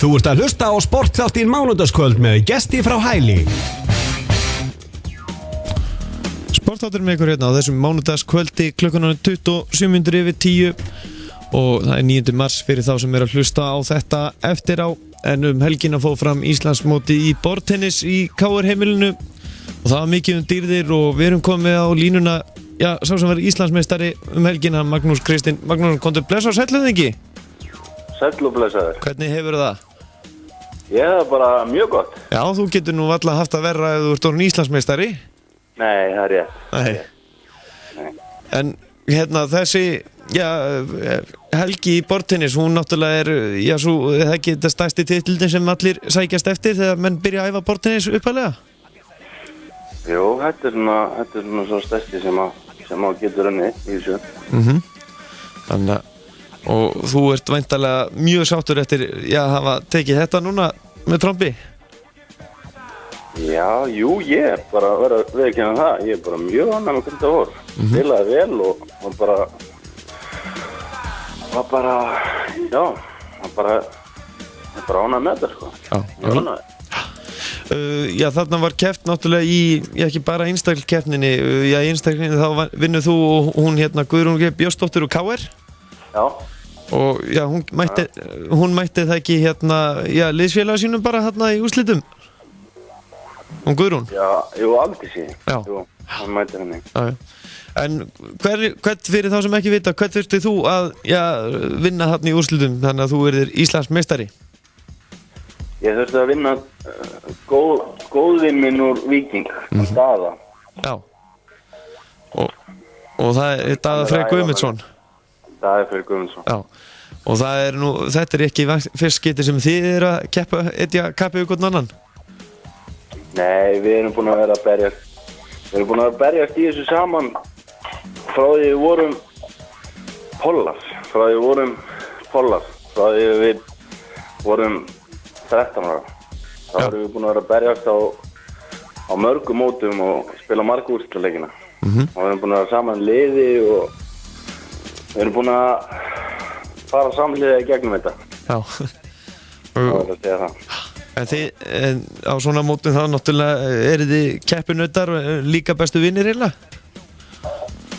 Þú ert að hlusta á sportþáttinn mánudagskvöld með gesti frá Hæli. Sportþáttur með ykkur hérna á þessum mánudagskvöldi klukkan 27:10 og það er 9. mars fyrir þá sem að hlusta á þetta eftir á. En helgina fór fram Íslandsmóti í borðtennis í KR heimilinu og það var mikið dýrðir og við erum komið á línuna, já, sá sem var Íslandsmeistari helgina, Magnús Kristinn. Magnús, komdu blessa á sætluðingi? Sæll og blessaður. Hvernig hefur það? Ég hef bara mjög gott. Já, þú getur nú alltaf haft að verra ef þú ert orðinn Íslandsmeistari. Nei, það er rétt. Nei. En hérna þessi, já, helgi í borðtennis, hún náttúrulega er, já, svo, það ekki þetta stærsti titildin sem allir sækjast eftir þegar menn byrja að æfa borðtennis upphaflega? Jú, þetta er svona svo stærsti sem að getur unnið í þessu. Þannig að, og þú ert væntanlega mjög sáttur eftir, já, hafa tekið þetta núna með trombi? Já, jú, ég er bara verið að viðurkenna það. Ég er bara mjög ánægður með hvernig það voru. Spilaði vel og var bara ánægður með þetta, sko. Já, Mjög ánægður. Já, þarna var keppt náttúrulega í, já, ekki bara einstaklingskeppninni, já, í einstaklingskeppninni þá vinnur þú og hún hérna Guðrún Björnsdóttir úr KR. Já. Og já, hún mætti það ekki hérna, já, liðsfélaga sínum bara hérna í úrslitum. Hún Guðrún? Já, jú, aldrei síðan. Já. Jú, hann mætti henni. Já. En hvern fyrir þá sem ekki vita, hvern þurfti þú að, já, vinna hérna í úrslitum þannig að þú verðir Íslandsmeistari? Ég þurfti að vinna góðvinn minn úr Víking, Daða. Já. Og það er Daða Freyr Guðmundsson. Daða Freyr Guðmundsson. Já. Og það er nú, þetta er ekki fyrst skipti sem þið er að keppa, etja kappi við hvern annan? Nei, við erum búin að vera að berjast. Við erum búin að berjast í þessu saman frá því við vorum pollar. Frá því við vorum 13 ára. Þá erum við búin að vera að berjast á mörgum mótum og spila marga úrslitaleikina. Og við erum búin að vera saman liði og við erum búin að fara samliða í gegnum þetta. Já. Það er að segja það. En á svona mótum þá náttúrulega eru þið keppinautar og líka bestu vinir eiginlega?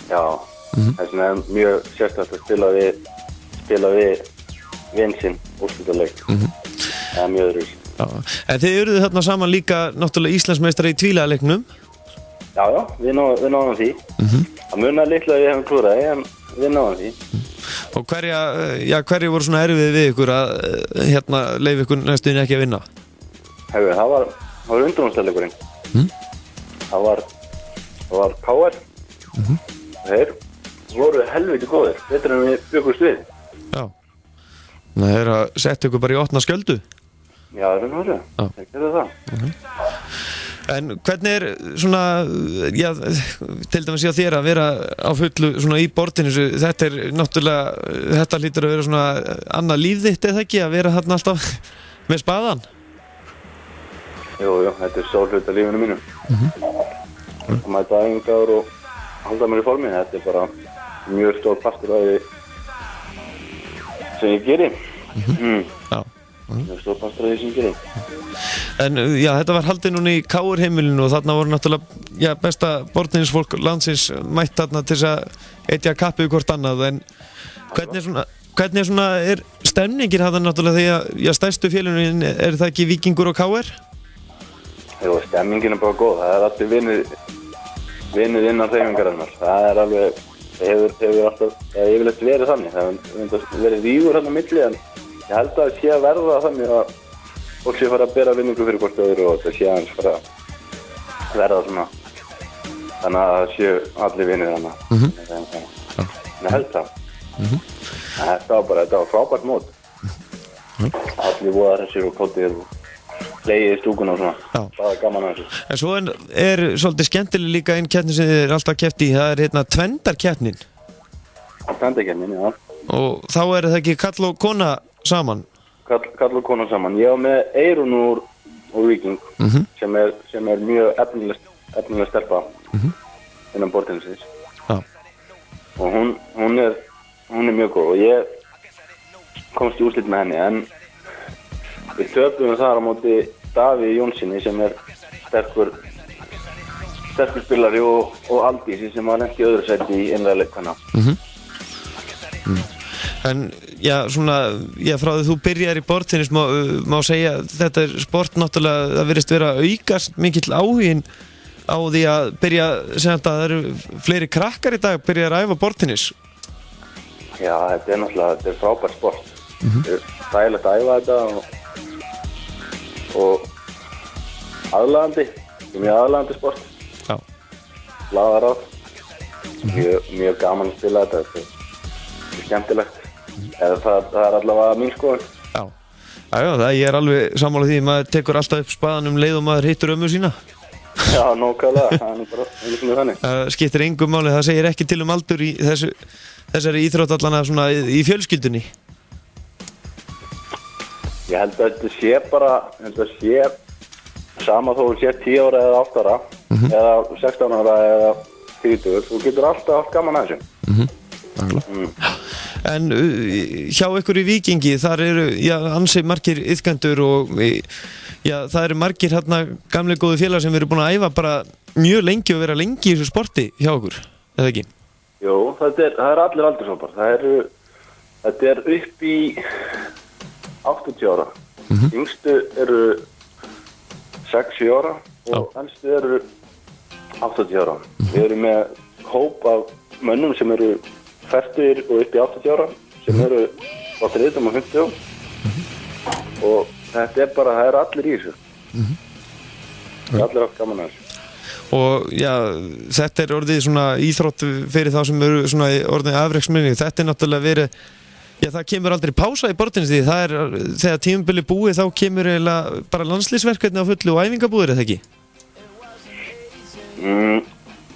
Já, þess vegna er mjög sérstakt að spila við vin sinn úrslitaleik. Það er mjög öðruvísi. Já. En þið eruð þarna saman líka náttúrulega Íslandsmeistari í tvílagaleiknum? Já, við náðum því. Það munar litla að við hefum klúraði, en við náðum því. Og hverju voru svona erfið við ykkur að hérna leyfa ykkur næstunni ekki að vinna? Hefur, það var undanúrslitaleikurinn. Það var KR. Þeir voru helviti góðir, betur en við byggumst við. Já. Það er að setja ykkur bara í opna skjöldu? Já, það er náttúrulega. Þeir gerðu það. En hvernig er svona, já, til dæmis hjá þér að vera á fullu svona í borðinu, þetta er náttúrulega, þetta hlýtur að vera svona annað líf þitt eða ekki, að vera þarna alltaf með spaðan? Jú, þetta er stór hluti af lífinu mínu. Að mæta æfingar og halda mér í formi, þetta er bara mjög stór partur af því sem ég geri. Já. Mjög stór partur af því sem ég geri. En já, þetta var haldið núna í KR heimilinu og þarna voru náttúrulega, já, besta borðtennisfólk landsins mætt þarna til þess að etja kappi við hvort annað, en hvernig er stemningir þarna náttúrulega því að, já, stærstu félögin, er það ekki Víkingur og KR? Jú, stemningin er bara góð, það er allir vinir innan hreyfingarinnar, það er alveg, það hefur alltaf, yfirleitt verið þannig, það hefur verið rígur hérna á milli, en ég held að það sé að verða þannig að fólk sé fara að bera vinningu fyrir hvort öðru og það sé aðeins fara að verða svona, þannig að það séu allir vinir þarna. En ég held það. Þetta var frábært mót. Allir voðar þessir og kóttir og legið í stúkuna og svona. Það var gaman að þessu. En svo er svolítið skemmtileg líka einn keppni sem þið er alltaf keppt í, það er hérna tvendarkeppnin. Tvendarkeppnin, já. Og þá er það ekki kall og kona saman? Kall og kona saman. Ég var með Eyrún úr Víking, sem er mjög efnileg stelpa innan borðtennisins. Og hún er mjög góð og ég komst í úrslit með henni, en við töpum þar á móti Davíð Jónssoni sem sterkur spilari og Aldísi sem var lent í öðru sæti í einræðleikana. En svona, frá því þú byrjar í borðtennis má segja þetta sport náttúrulega, það virðist vera aukast mikill áhuginn á því að byrja, sem þetta, það eru fleiri krakkar í dag byrja að æfa borðtennis. Já, þetta náttúrulega, frábær sport. Þetta þægilegt að æfa þetta og aðlaðandi, mjög aðlaðandi sport. Já. Laðar á. Mjög gaman að spila þetta er skemmtilegt. Það allavega mín skoðun. Já, ég alveg sammála því, maður tekur alltaf upp spaðan leið og maður hittur ömmu sína. Já, nákvæmlega, það bara einu þannig. Það skiptir engu máli, það segir ekki til aldur í þessari íþrótt allana svona í fjölskyldunni. Ég held að þetta sé sama þó þú sé 10 ára eða 8 ára eða 16 ára eða 30, þú getur alltaf haft gaman að þessu. En hjá ykkur í Víkingi, þar eru ansi margir iðkendur og það eru margir hérna gamli góðu félagar sem eru búin að æfa bara mjög lengi og vera lengi í þessu sporti hjá ykkur, eða ekki? Jú, það er allir aldurshópar. Þetta er upp í 80 ára. Yngstu eru 6-7 ára og elstu eru 80 ára. Við erum með hóp af mönnum sem eru 40 og upp í 80 ára sem eru á 30 og 50 og þetta er bara, það er allir í þessu. Það er allir haft gaman að þessu. Og þetta er orðið svona íþrótt fyrir þá sem eru svona orðið afreksminni. Þetta er náttúrulega verið, það kemur aldrei pása í borðtennis því það er, þegar tímabili búið þá kemur eiginlega bara landslýsverkefni á fullu og æfingabúðir, eða ekki?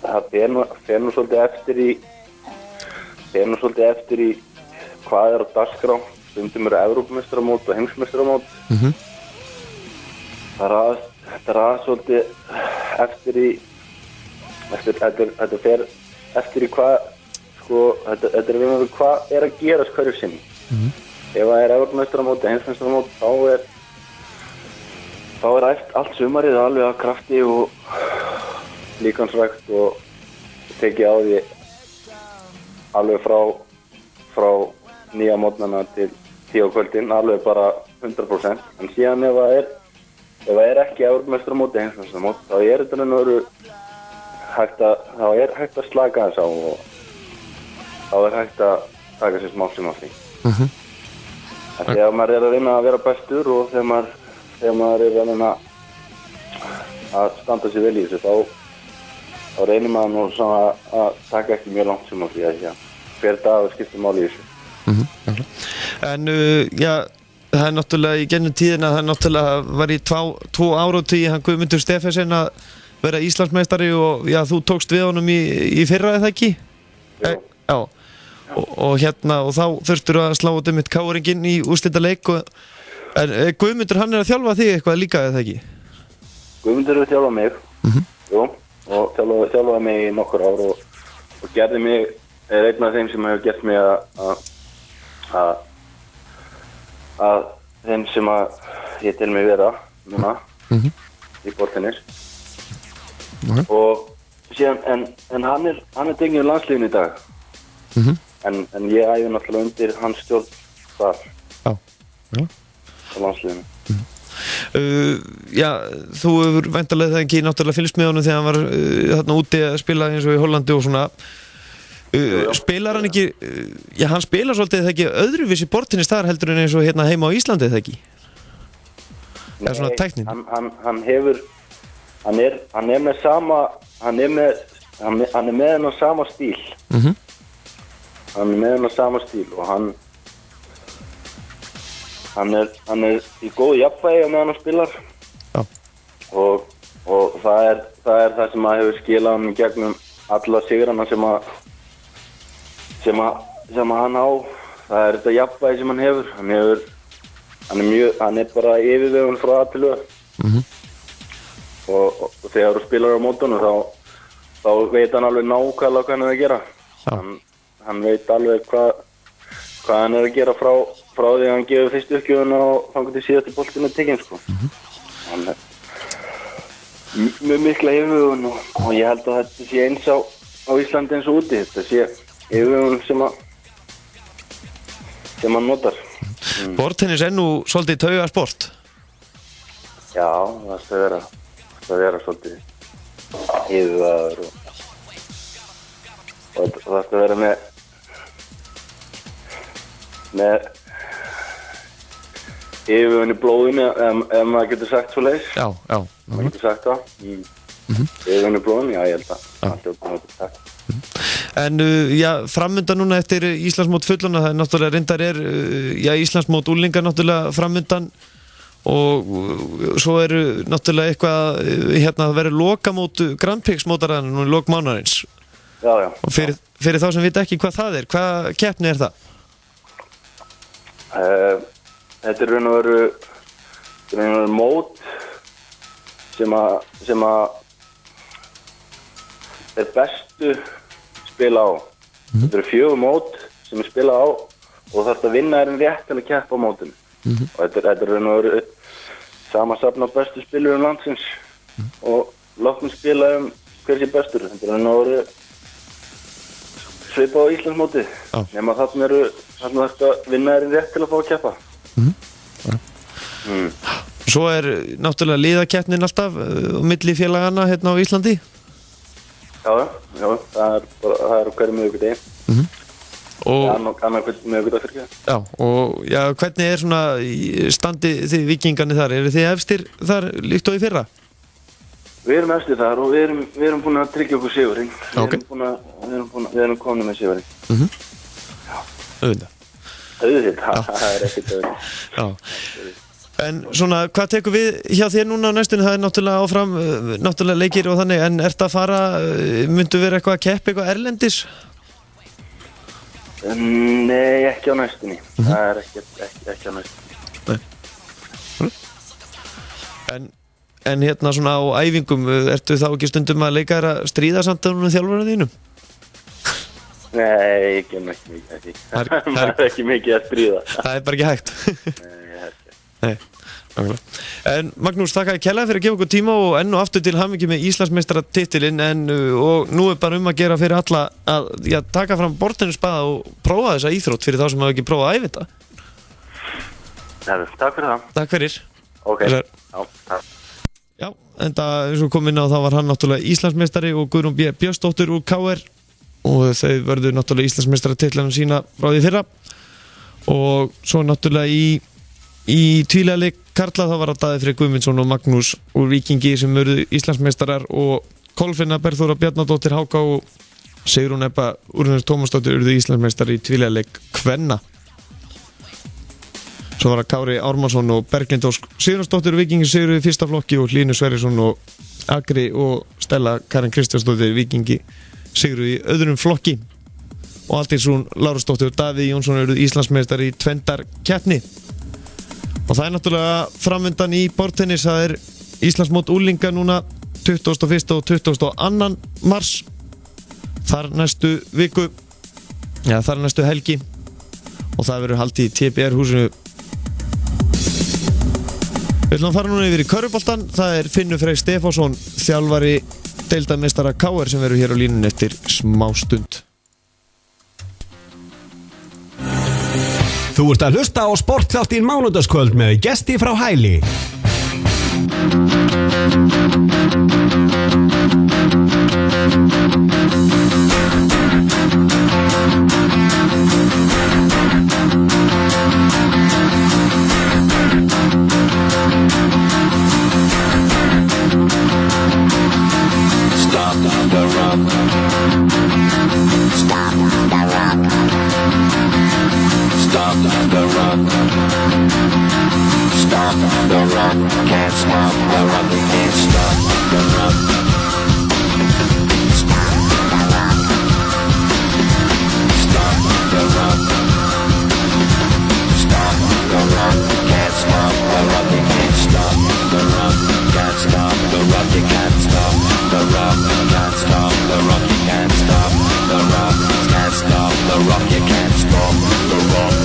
Það fer nú svolítið eftir í hvað er á dagskrá. Stundum eru Evrópumeistaramót og heimsmeistaramót. Þetta er svolítið þetta fer eftir í hvað, þetta er hvað er að gerast hverju sinni. Ef það er Evrópumeistaramót og heimsmeistaramót þá er allt sumarið alveg að krafti og líkansrækt og tekið á því alveg frá 9 mótnana til 10 á kvöldin, alveg bara 100%. En síðan ef það er ekki Evrópumeistaramót eða heimsmeistaramót, þá er þetta hægt að slaka þess á og þá er hægt að taka sér smá sem af því. Þegar maður er að reyna að vera bestur og þegar maður er að reyna að standa sér vel í þessu, þá reynir maður nú svona að taka ekki mjög langt sem af því að hver dag skiptir máli í þessu. En það er náttúrulega í gennum tíðina, það náttúrulega var í 2 áratugi hann Guðmundur Stephensen að vera Íslandsmeistari og þú tókst við honum í fyrra, eða ekki? Já. Og þá þurftur að slá út mitt káringinn í úrslitaleik en Guðmundur, hann er að þjálfa þig eitthvað líka, eða ekki? Guðmundur er að þjálfa mig, jú, og þjálfaði mig í nokkur ár og gerði mig, einn af þeim sem hefur gert mig að þeim sem ég tel mig vera núna í borðtennis. Og síðan, en hann er tengið í landsliðinu í dag. En ég æfi náttúrulega undir hans stjórn þar á landsliðinu. Þú hefur væntanlega það ekki náttúrulega fylgst með honum þegar hann var þarna úti að spila eins og í Hollandi og svona. Spilar hann ekki, hann spilar svolítið það ekki öðruvísi borðtennis þar heldur en eins og hérna heima á Íslandi, það ekki? Nei, svona tæknin. Hann er með sama, hann er með hennar sama stíl. Hann er með hennar sama stíl og hann er í góðu jafnvægi meðan hann spilar. Og það er það sem að hefur skilað hann í gegnum alla sigrana sem hann á. Það er þetta jafnvægi sem hann hefur. Hann er bara yfirvegun frá A til Ö. Og þegar þú spilar á mótunum þá veit hann alveg nákvæmlega hvað hann er að gera. Hann veit alveg hvað hvað hann að gera frá því að hann gefur fyrstu uppgjöfuna og þannig til síðasti boltinu tekinn sko. Hann er með mikla yfirvegun og ég held að þetta sé eins á Íslandi eins og úti. Þetta sé yfirvegun sem hann notar. Borðtennis er nú svolítið taugasport. Já, það vera svolítið yfirvegaður og það ætti að vera með yfirvegun í blóðinu ef maður getur sagt svo leiðis. Já. Maður getur sagt það. Yfirvegun í blóðinu, já, ég held að allt er búin að sagt. En framundan núna eftir Íslandsmót fullorðna, það er náttúrulega reyndar Íslandsmót unglinga náttúrulega framundan og svo eru náttúrulega eitthvað það verður lokamót Grand Prix mótaraðan nú í lok mánaðarins. Já. Og fyrir þá sem vita ekki hvað það er, hvað keppni er það? Þetta er raun og veru mót sem að er bestu spila á. Þetta eru 4 mót sem er spila á og þarf að vinna rétt til að keppa á mótinu. Og þetta er raun og veru sama safn á bestu spilurum landsins og loknum spila hver sé bestur. Þetta er raun og veru svipað á Íslandsmótið. Nema þarna þarf að vinna rétt til að fá að keppa. Svo er náttúrulega liðakeppnin alltaf á milli félagana hérna á Íslandi. Já, það er hverju miðvikudegi. Annar miðvikudag fyrir ekki. Já, og hvernig er svona standið þið Víkingarnir þar? Eru þið efstir þar líkt og í fyrra? Við erum efstir þar og við erum búin að tryggja okkur sigurinn. Við erum komin með sigurinn. Auðvitað, það er ekkert auðvitað. Já. En svona, hvað tekur við hjá þér núna á næstunni? Það er náttúrulega áfram, náttúrulega leikir og þannig, en ert að fara, myndu vera eitthvað að keppa eitthvað erlendis? Nei, ekki á næstunni. Það er ekki á næstunni. Nei. En hérna svona á æfingum, ertu þá ekki stundum að leika þér að stríða samt um þjálfarna þínum? Nei, ekki mikið að því. Það er ekki mikið að stríða. Það er bara ekki hægt. Nei, nákvæmlega. En Magnús, þakka ég kærlega fyrir að gefa okkur tíma og enn og aftur til hamingju með Íslandsmeistaratitilinn og nú er bara að gera fyrir alla að taka fram borðtennisbað og prófa þessa íþrótt fyrir þá sem hafa ekki prófað að æfa þetta. Takk fyrir það. Takk fyrir. Ok. Já, enda eins og kom inn á þá var hann náttúrulega Íslandsmeistari og Guðrún Björnsdóttir úr KR og þau verður náttúrulega Íslandsmeistaratitlunum sína frá því fyrra og svo náttúrulega í tvíliðaleik karla þá var það Daði Freyr Guðmundsson og Magnús úr Víkingi sem verður Íslandsmeistarar og Kolfinna Bergþóra Bjarnadóttir Háká og Sigrún Ebba Úrnes Tómasdóttir verður Íslandsmeistari í tvíliðaleik kvenna. Svo var það Kári Ármannsson og Berglind Ósk Sigurðardóttir Víkingi sigruðu í fyrsta flokki og Hlynur Sverrisson og Agri og Stella Karin Kristjánsdóttir Víkingi sigruðu í öðrum flokki og Aldísrún Lárusdóttir og Davíð Jónsson verður Íslandsmeistari í tvendarkeppni. Og það er náttúrulega framundan í borðtennis, það er Íslandsmót unglinga núna 21. og 22. mars þar næstu viku þar næstu helgi og það verður haldið í TBR húsinu. Við ætlum að fara núna yfir í körfuboltan, það er Finnur Freyr Stefánsson þjálfari deildarmeistara KR sem verður hér á línunni eftir smástund. Þú ert að hlusta á Sportþáttinn mánudagskvöld með gesti frá Hæli. Stop the rock. Stop the rock. Stop the rock. Stop the rock. Can't stop the rock. You can't stop the rock. Stop the rock. Stop the rock. Stop the rock. Can't stop the rock. You can't stop the rock. Can't stop the rock. You can't stop the rock. Can't stop the rock. You can't stop the rock. Can't stop the rock. You can't stop the rock.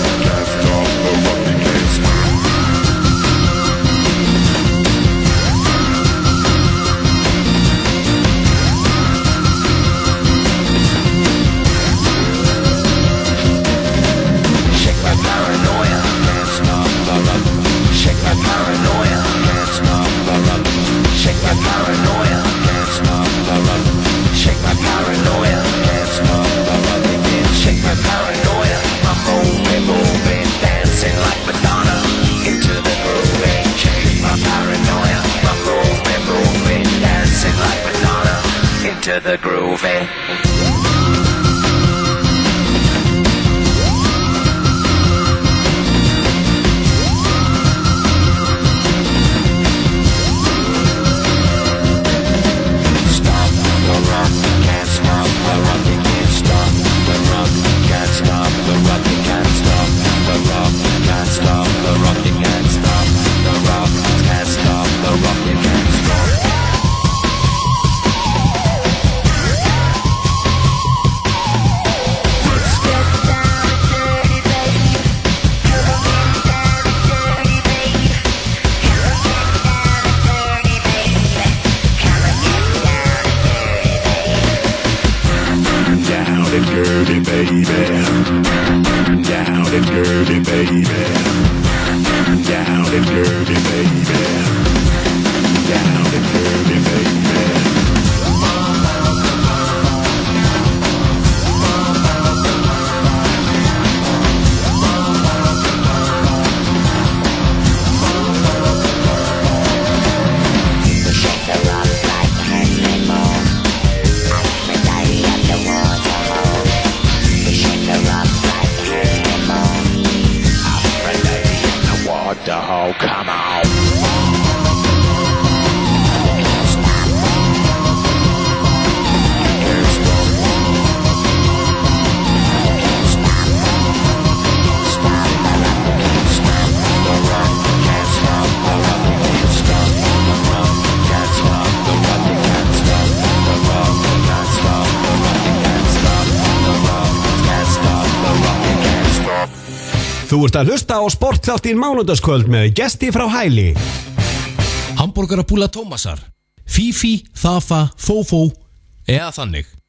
to the groovy. Þú ert að hlusta á sportþáttinn mánudagskvöld með gesti frá Hæli. Hamborgarabúla Tómasar, Fifi, Þafa, Fófó eða þannig.